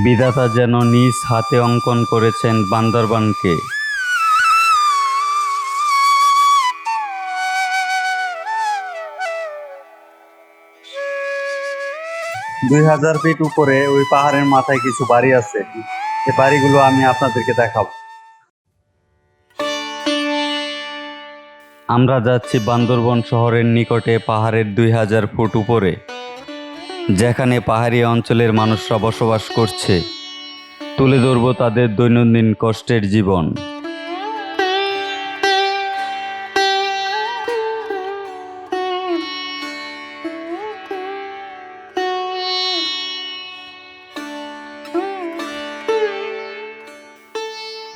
বিধাতা যেন নিজ হাতে অঙ্কন করেছেন বান্দরবানকে। 2000 ফিট উপরে ওই পাহাড়ের মাথায় কিছু বাড়ি আছে, এই বাড়িগুলো আমি আপনাদেরকে দেখাবো। আমরা যাচ্ছি বান্দরবন শহরের নিকটে পাহাড়ের 2000 ফুট উপরে, যেখানে পাহাড়ি অঞ্চলের মানুষরা বসবাস করছে। তুলে ধরব তাদের দৈনন্দিন কষ্টের জীবন।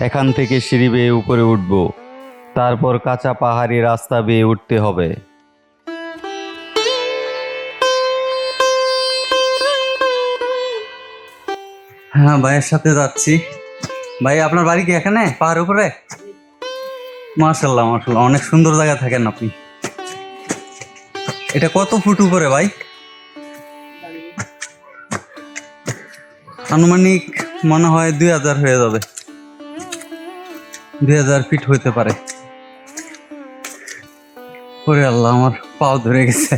এখান থেকে সিঁড়ি বেয়ে উপরে উঠব, তারপর কাঁচা পাহাড়ি রাস্তা বেয়ে উঠতে হবে। হ্যাঁ, ভাইয়ের সাথে যাচ্ছি। ভাই, আপনার বাড়ি কি এখানে পাহাড়ের উপরে? মাশাআল্লাহ মাশাআল্লাহ, অনেক সুন্দর জায়গা থাকেন আপনি। এটা কত ফুট উপরে ভাই? আনুমানিক মনে হয় 2000 হয়ে যাবে, 2000 ফিট হইতে পারে। ওরে আল্লাহ, আমার পাও ধরে গেছে।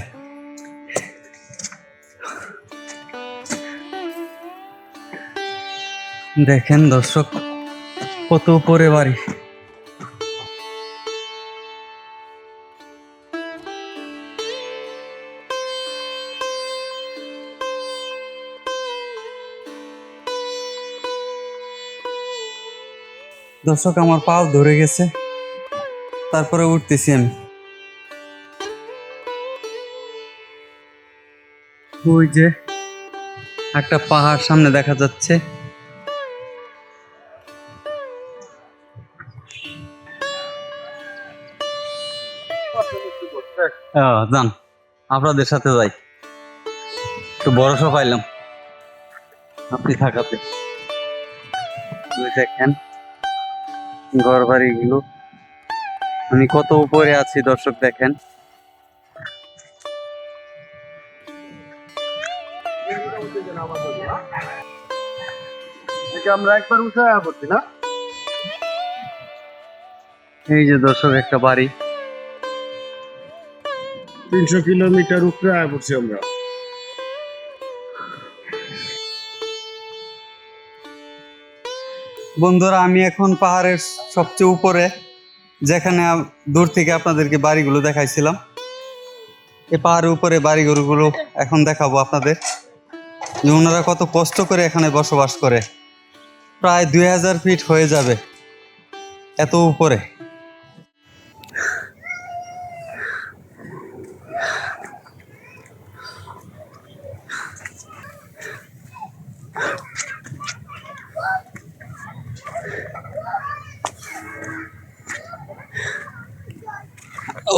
দেখেন দর্শক, কত উপরে বাড়ি। দর্শক, আমার পাও ধরে গেছে, তারপরে উঠতেছি আমি। ওই যে একটা পাহাড় সামনে দেখা যাচ্ছে। যান, আপনাদের সাথে যাই, একটু ভরসা পাইলাম আপনি থাকাতে। দেখেন ঘর বাড়ি গুলো, আমি কত উপরে আছি দর্শক দেখেন। আমরা একবার উঠে পড়ছি না। এই যে দর্শক একটা বাড়ি, 300 কিলোমিটার উপরে পড়ছি আমরা। বন্ধুরা, আমি এখন পাহাড়ের সবচেয়ে উপরে, যেখানে দূর থেকে আপনাদেরকে বাড়িগুলো দেখাইছিলাম। এই পাহাড়ের উপরে বাড়িঘরগুলো এখন দেখাবো আপনাদের, যে ওনারা কত কষ্ট করে এখানে বসবাস করে। প্রায় 2000 ফিট হয়ে যাবে এত উপরে।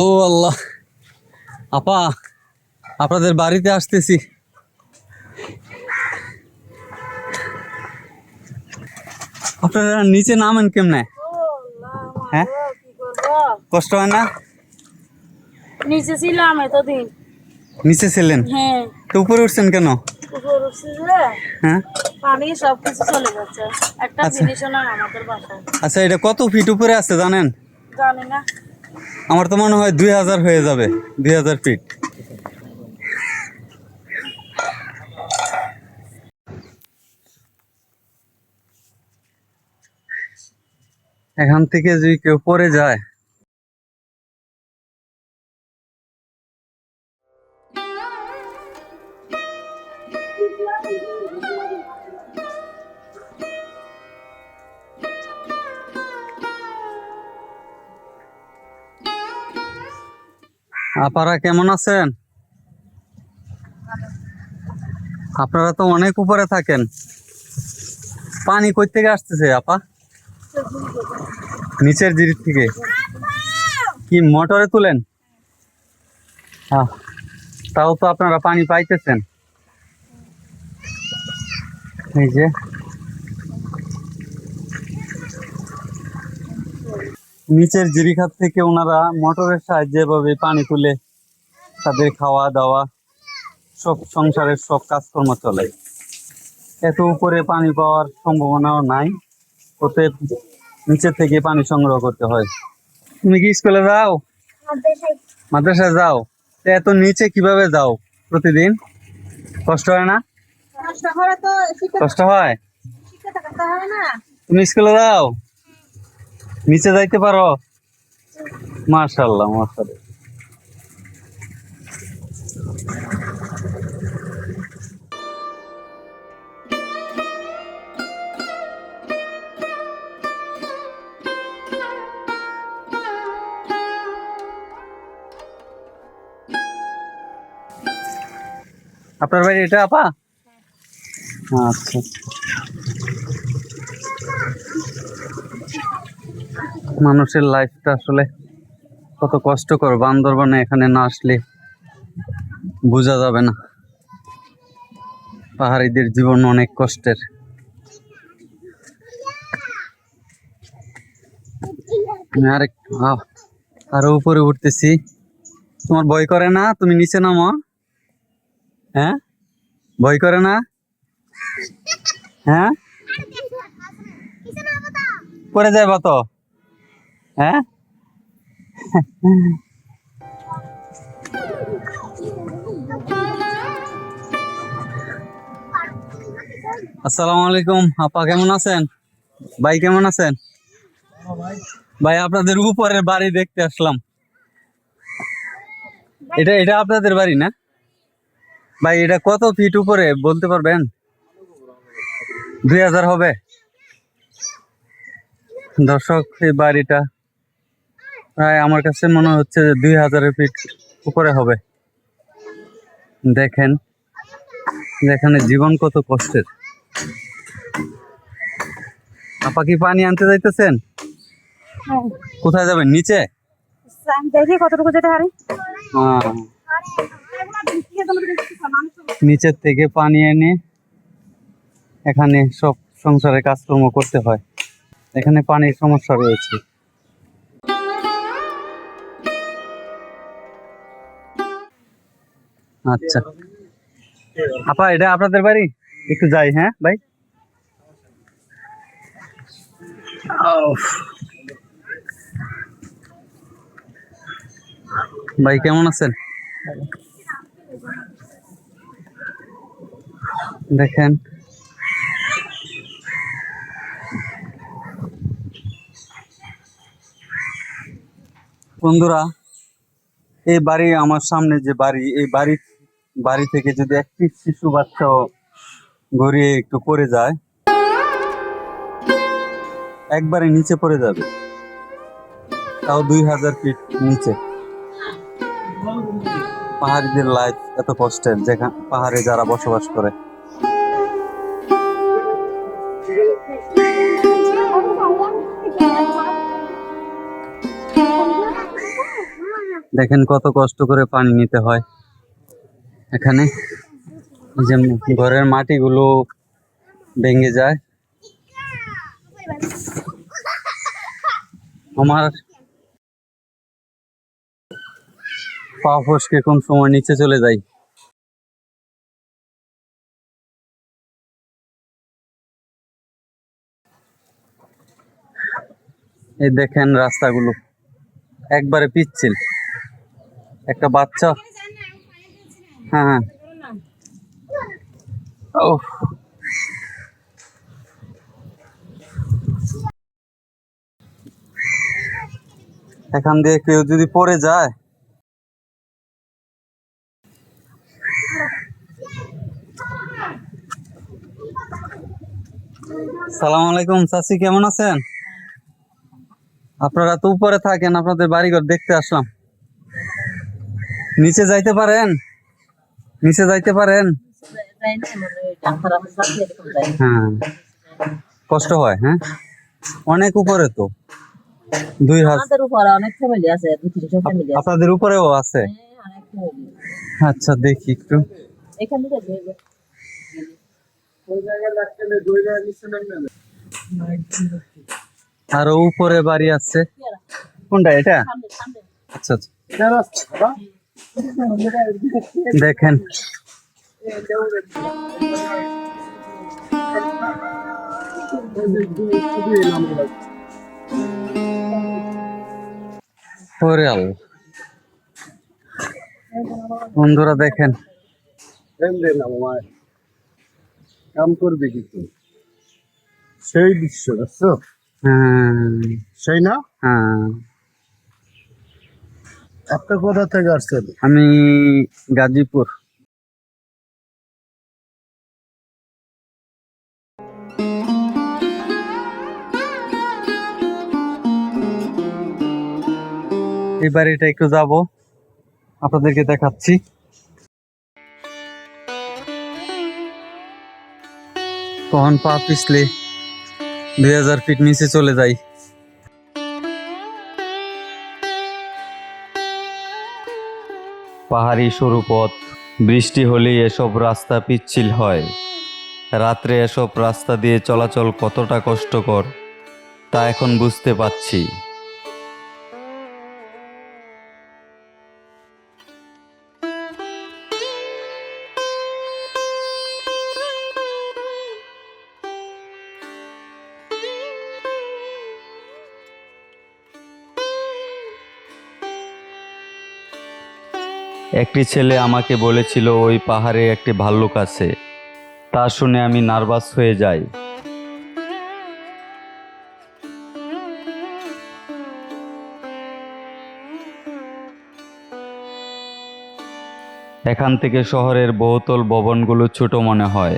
ও আল্লাহ, আপা, আপনাদের বাড়িতে আসতেছি। আপনারা নিচে নামেন কেমনে? হ্যাঁ, কষ্ট হয় না? নিচে ছিলাম এতদিন। নিচে ছিলেন, হ্যাঁ। তো উপরে উঠছেন কেন? উপর উঠছি যে হ্যাঁ, পানি সবকিছু চলে যাচ্ছে, একটা আচ্ছা। জিনিসও না আমাদের বাসায়। আচ্ছা, এটা কত ফিট উপরে আছে জানেন? জানি না। আমার তো মনে হয় 2000 হয়ে যাবে, 2000 ফিট। এখান থেকে যদি কেউ পড়ে যায়, আপারা কেমন আছেন? আপনারা তো অনেক উপরে থাকেন, পানি কই থেকে আসতেছে আপা? নিচের জিরি থেকে? কি মোটরে তুলেন? হ্যাঁ, তাও তো আপনারা পানি পাইতেছেন। এই যে নিচের জিরিখাত থেকে ওনারা মোটরের সাহায্যে এভাবে পানি তুলে তাদের খাওয়া দাওয়া, সব সংসারের সব কাজকর্ম চলে। এত উপরে পানি পাওয়ার সম্ভাবনাও নাই, ওতে নিচে থেকে পানি সংগ্রহ করতে হয়। তুমি কি স্কুলে যাও, মাদ্রাসায় যাও? তো এত নিচে কিভাবে যাও প্রতিদিন? কষ্ট হয় না? কষ্ট হয়। তুমি স্কুলে যাও, নিচে যাইতে পারো? মাশাআল্লাহ মাশাআল্লাহ। আপনার বাড়ি এটা আপা? আচ্ছা। মানুষের লাইফটা আসলে কত কষ্টকর, বান্দরবানে এখানে না আসলে বোঝা যাবে না। পাহাড়িদের জীবন অনেক কষ্টের। আমি আরো উপরে উঠতেছি। তোমার ভয় করে না? তুমি নিচে নামো। হ্যাঁ, ভয় করে না? হ্যাঁ, পড়ে যাইবা তো। হ্যাঁ, আসসালামু আলাইকুম আপা, কেমন আছেন? ভাই কেমন আছেন? ভাই আপনাদের উপরের বাড়ি দেখতে আসলাম। এটা এটা আপনাদের বাড়ি না ভাই? এটা কত ফিট উপরে বলতে পারবেন? 2000 হবে। দর্শক, এই বাড়িটা প্রায় আমার কাছে মনে হচ্ছে যে 2000 ফিট উপরে হবে। দেখেন এখানে জীবন কত কষ্টের। আপা কি পানি আনতে যাইতেছেন? কোথায় যাবেন? নিচে? দেখি কতটুকু যেতে পারি। নিচের থেকে পানি এনে এখানে সব সংসারে কাজকর্ম করতে হয়। এখানে পানির সমস্যা রয়েছে। আচ্ছা আপা, এটা আপনাদের বাড়ি? একটু যাই। হ্যাঁ ভাই। ভাই কেমন আছেন? দেখেন বন্ধুরা, এই বাড়ি, আমার সামনে যে বাড়ি, এই বাড়ি থেকে যদি একটি শিশু বাচ্চাও গড়িয়ে একটু পড়ে যায়, একবারে নিচে পড়ে যাবে, তাও 2000 ফিট নিচে। পাহাড়িদের লাইফ এত কষ্টের, যেখানে পাহাড়ে যারা বসবাস করে। দেখেন কত কষ্ট করে পানি নিতে হয় এখানে। এই যে ঘরের মাটিগুলো ভেঙে যায়। আমার পা ফসকে কোন সময় নিচে চলে যায়। এই দেখেন রাস্তাগুলো একবারে পিচ্ছিল। একটা বাচ্চা, হ্যাঁ হ্যাঁ, ও এখান দিয়ে কেউ যদি পড়ে যায়, সালাম আলাইকুম চাচি, কেমন আছেন? আপনারা তো উপরে থাকেন, আপনাদের বাড়িঘর দেখতে আসলাম। নিচে যাইতে পারেন? নিচে যাইতে পারেন? হ্যাঁ, কষ্ট হয়। হ্যাঁ, অনেক উপরে তো। 2000। আপনাদের উপরেও আছে? আচ্ছা দেখি একটু। আরো উপরে বাড়ি আছে। কোনটা এটা? আচ্ছা আচ্ছা, দেখেন ওরে আল্লাহ, বন্ধুরা দেখেন কাম করবে কিন্তু সেই দৃশ্য বুঝছো? হ্যাঁ সেই না হ্যাঁ, আপনার কোথা থেকে আসছেন? আমি গাজীপুর। এই বাড়িটা একটু যাব, আপনাদেরকে দেখাচ্ছি। কখন পা পিছলে 2000 ফিট নিচে চলে যাই। পাহাড়ি সরু পথ, বৃষ্টি হলেই এসব রাস্তা পিচ্ছিল হয়। রাত্রে এসব রাস্তা দিয়ে চলাচল কতটা কষ্টকর তা এখন বুঝতে পারছি। একটি ছেলে আমাকে বলেছিল ওই পাহাড়ে একটি ভাল্লুক আছে। তা শুনে আমি নার্ভাস হয়ে যাই। এখান থেকে শহরের বহুতল ভবনগুলো ছোট মনে হয়।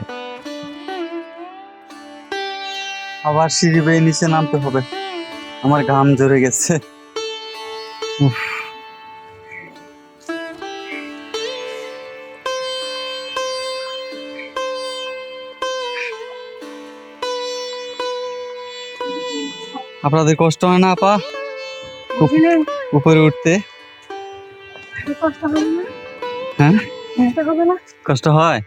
আবার সিঁড়ি বেয়ে নিচে নামতে হবে, আমার ঘাম ঝরে গেছে। উফ। আপনাদের কষ্ট হয় না আপা বুঝলে উপরে উঠতে? কষ্ট হবে না? হ্যাঁ, কষ্ট হবে না? কষ্ট হয়।